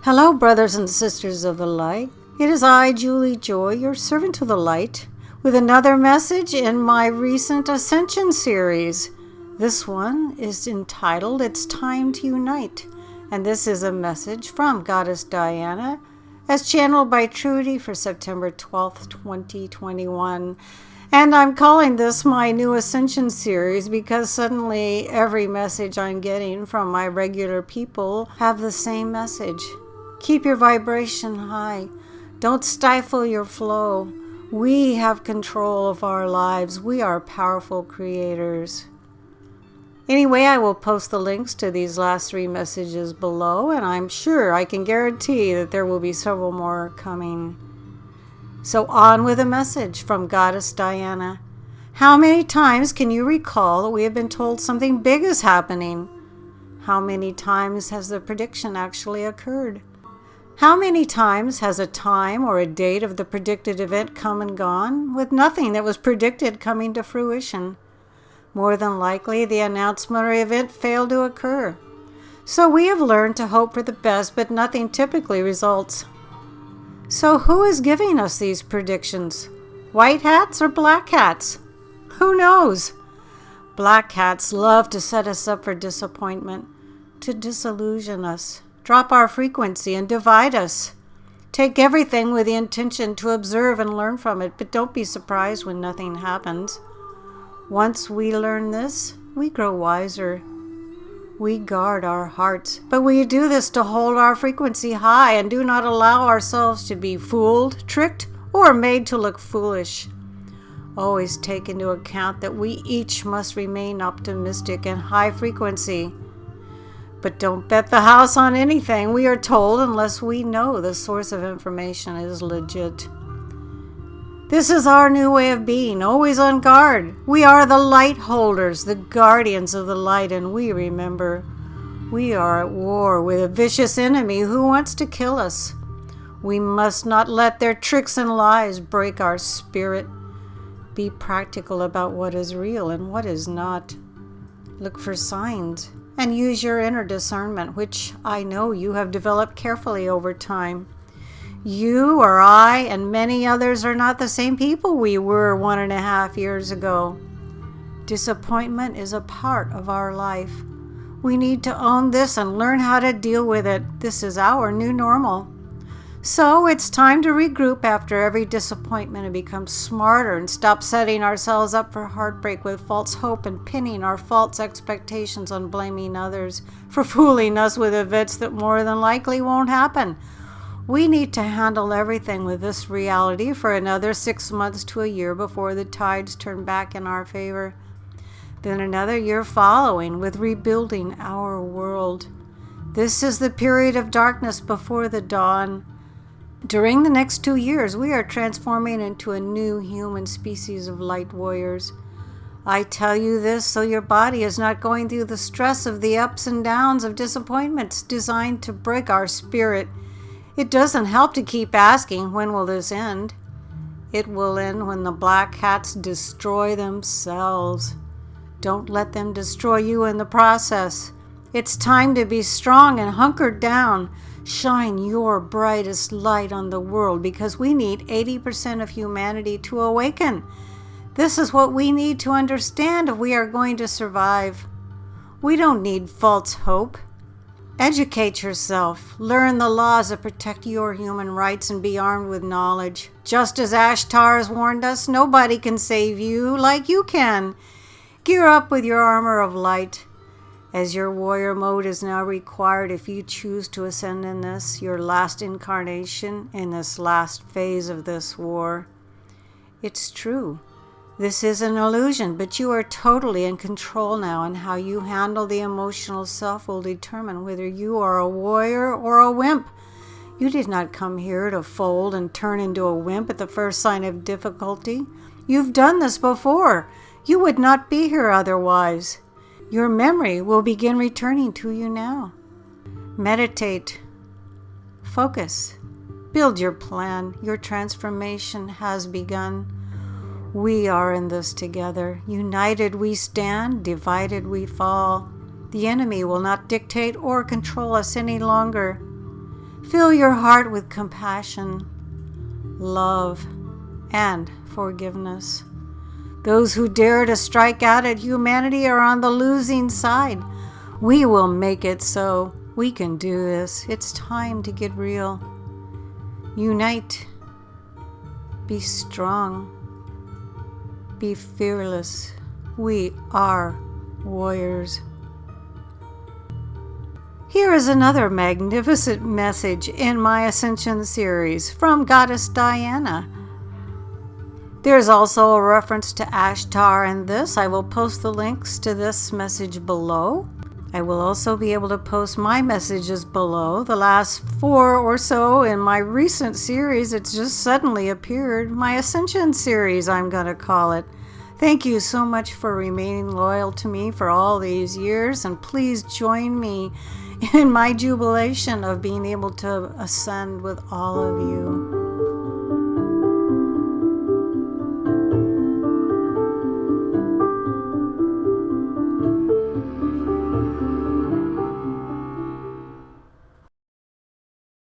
Hello, brothers and sisters of the light. It is I, Julie Joy, your servant of the light, with another message in my recent Ascension series. This one is entitled, It's Time to Unite, and this is a message from Goddess Diana, as channeled by TruD for September 12th, 2021. And I'm calling this my new Ascension series because suddenly every message I'm getting from my regular people have the same message. Keep your vibration high. Don't stifle your flow. We have control of our lives. We are powerful creators. Anyway, I will post the links to these last 3 messages below, and I'm sure I can guarantee that there will be several more coming. So on with a message from Goddess Diana. How many times can you recall that we have been told something big is happening? How many times has the prediction actually occurred? How many times has a time or a date of the predicted event come and gone, with nothing that was predicted coming to fruition? More than likely, the announcement or event failed to occur. So we have learned to hope for the best, but nothing typically results. So who is giving us these predictions? White hats or black hats? Who knows? Black hats love to set us up for disappointment, to disillusion us, drop our frequency and divide us. Take everything with the intention to observe and learn from it, but don't be surprised when nothing happens. Once we learn this, we grow wiser. We guard our hearts, but we do this to hold our frequency high and do not allow ourselves to be fooled, tricked, or made to look foolish. Always take into account that we each must remain optimistic and high frequency. But don't bet the house on anything we are told unless we know the source of information is legit. This is our new way of being, always on guard. We are the light holders, the guardians of the light, and we remember we are at war with a vicious enemy who wants to kill us. We must not let their tricks and lies break our spirit. Be practical about what is real and what is not. Look for signs and use your inner discernment, which I know you have developed carefully over time. You or I and many others are not the same people we were 1.5 years ago. Disappointment is a part of our life. We need to own this and learn how to deal with it. This is our new normal. So it's time to regroup after every disappointment and become smarter and stop setting ourselves up for heartbreak with false hope and pinning our false expectations on blaming others for fooling us with events that more than likely won't happen. We need to handle everything with this reality for another 6 months to a year before the tides turn back in our favor. Then another year following with rebuilding our world. This is the period of darkness before the dawn. During the next 2 years, we are transforming into a new human species of light warriors. I tell you this so your body is not going through the stress of the ups and downs of disappointments designed to break our spirit. It doesn't help to keep asking, when will this end? It will end when the black hats destroy themselves. Don't let them destroy you in the process. It's time to be strong and hunkered down. Shine your brightest light on the world because we need 80% of humanity to awaken. This is what we need to understand if we are going to survive. We don't need false hope. Educate yourself, learn the laws that protect your human rights, and be armed with knowledge. Just as Ashtar has warned us, nobody can save you like you can. Gear up with your armor of light, as your warrior mode is now required if you choose to ascend in this, your last incarnation, in this last phase of this war. It's true. This is an illusion, but you are totally in control now, and how you handle the emotional self will determine whether you are a warrior or a wimp. You did not come here to fold and turn into a wimp at the first sign of difficulty. You've done this before. You would not be here otherwise. Your memory will begin returning to you now. Meditate. Focus. Build your plan. Your transformation has begun. We are in this together. United we stand, divided we fall. The enemy will not dictate or control us any longer. Fill your heart with compassion, love, and forgiveness. Those who dare to strike out at humanity are on the losing side. We will make it so. We can do this. It's time to get real. Unite. Be strong. Be fearless. We are warriors. Here is another magnificent message in my Ascension series from Goddess Diana. There's also a reference to Ashtar in this. I will post the links to this message below. I will also be able to post my messages below. The last 4 or so in my recent series, it's just suddenly appeared. My Ascension series, I'm going to call it. Thank you so much for remaining loyal to me for all these years, and please join me in my jubilation of being able to ascend with all of you.